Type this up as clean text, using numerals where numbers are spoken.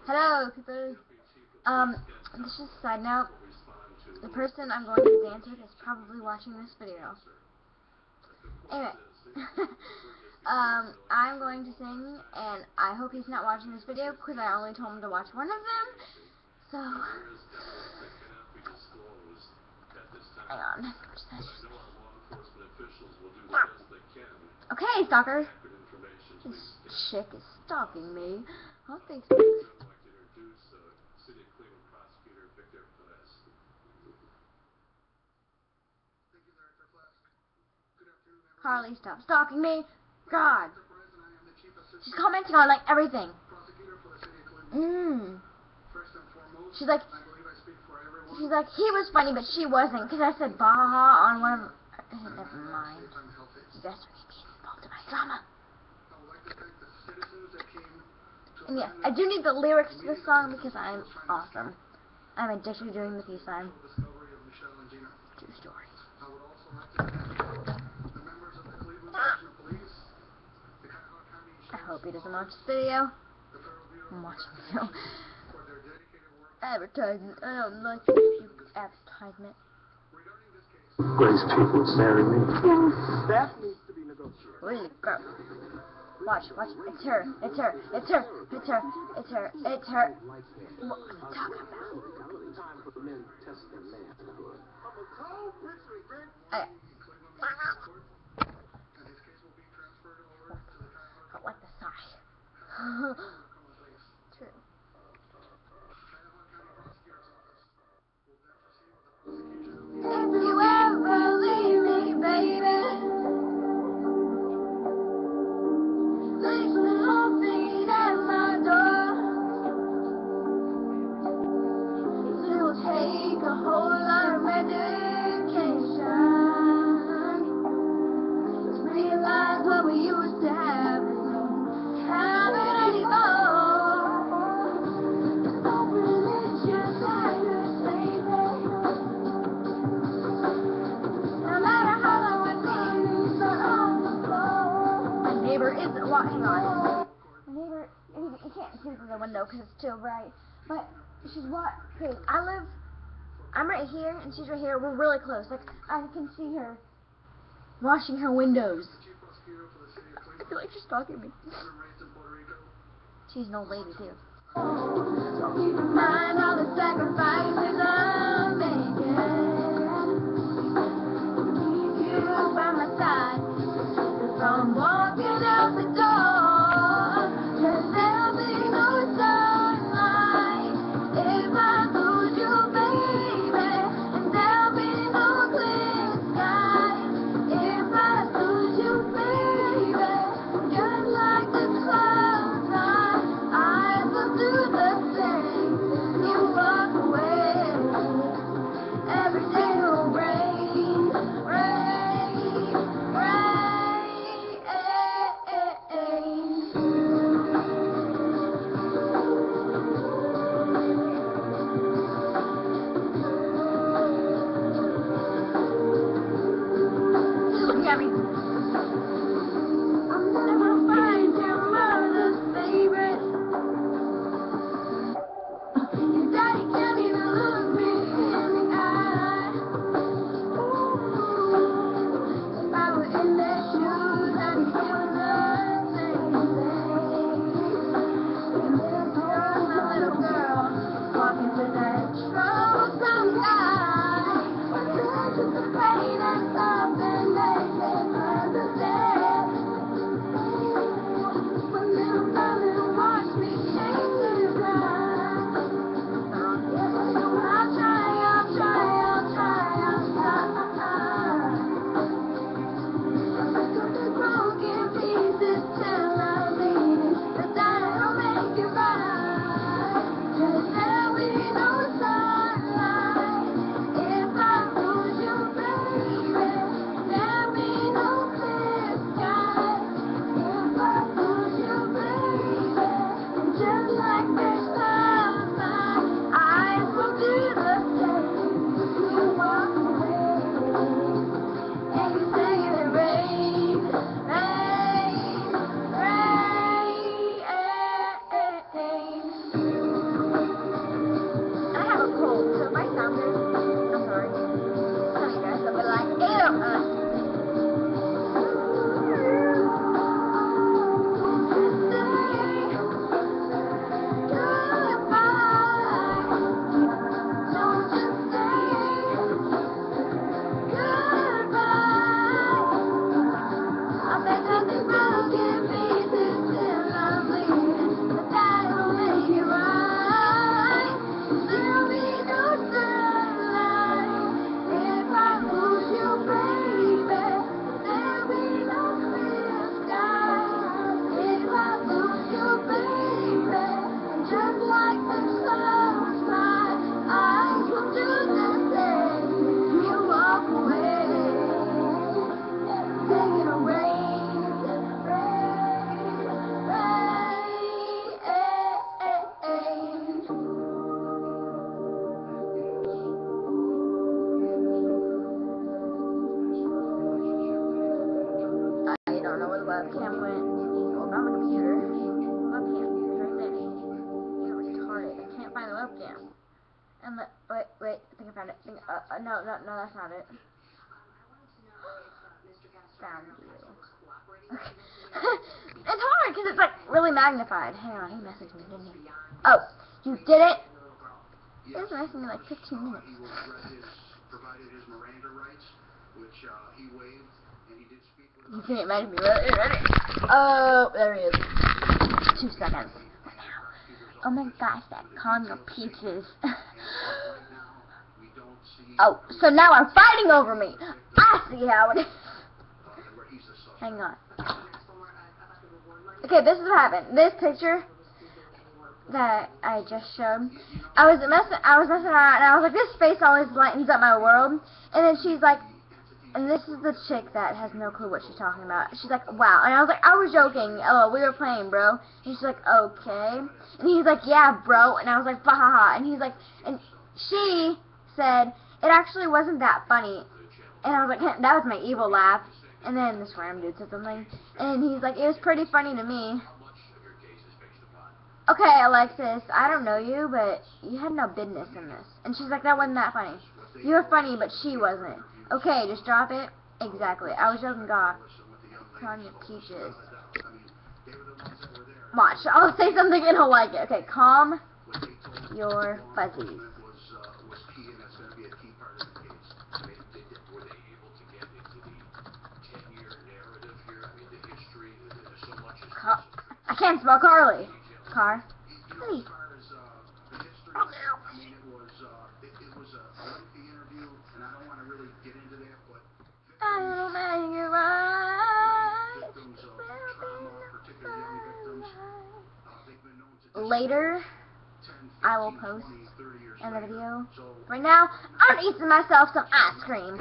Hello, people. This is a side note. The person I'm going to dance with is probably watching this video. Anyway, I'm going to sing, and I hope he's not watching this video because I only told him to watch one of them. So, hang on. Okay, stalker. This chick is stalking me on Facebook. Harley, stop stalking me. God. She's commenting on like everything. She's like, he was funny, but she wasn't, because I said baha on one of. Never mind. You guys are being involved in my drama. And yes, I do need the lyrics to this song because I'm awesome. I'm addicted to doing the peace sign. True story. I hope he doesn't watch this video. I'm watching the video. Advertisement. I don't like this advertisement. Grace people marry me. That needs to be negotiated. Really, girl. Watch. It's her. It's her. It's her. It's her. It's her. It's her. What are you talking about? Okay. I like the sigh. True. If you ever leave me, baby, place little feet at my door. It'll take a whole lot of medication to realize what we used to have isn't happening anymore. Don't religious like this, baby. No matter how long I've been on the floor. My neighbor is hang on. My neighbor, you can't see through the window because it's too bright. But she's okay, I'm right here and she's right here. We're really close. Like, I can see her washing her windows. I feel like she's stalking me. She's an old lady too. So keep in mind all the sacrifices I'm making. Keep you by my side. If I'm walking out the door, then there'll be no sunlight. If I lose you, baby, and there'll be no clear sky. If I lose you, baby, just like the clouds, I will do the same. You walk away every day. webcam went. Hold on the computer. Webcam is right there. You're retarded. I can't find the webcam. And wait, I think I found it. No, that's not it. Found you. Okay. It's hard because it's like really magnified. Hang on, he messaged me, didn't he? Oh, you did it? He was messaging me like 15 minutes. You can imagine me. Ready? Oh, there he is. 2 seconds. Oh my gosh, that calm your peaches. Oh, so now I'm fighting over me. I see how it is. Hang on. Okay, this is what happened. This picture that I just showed, I was messing around, and I was like, this face always lightens up my world. And then she's like, and this is the chick that has no clue what she's talking about. She's like, wow. And I was like, I was joking. Oh, we were playing, bro. And she's like, okay. And he's like, yeah, bro. And I was like, bah ha ha. And he's like, and she said, it actually wasn't that funny. And I was like, that was my evil laugh. And then this random dude said something. And he's like, it was pretty funny to me. Okay, Alexis, I don't know you, but you had no business in this. And she's like, that wasn't that funny. You were funny, but she wasn't. Okay, just drop it. Exactly. I was joking, God. Calm your peaches. Watch. I'll say something and he'll like it. Okay, calm your fuzzies. I can't spell Carly. Car. Hey. I don't make it right. Later, I will post another video. Right now, I'm eating myself some ice cream.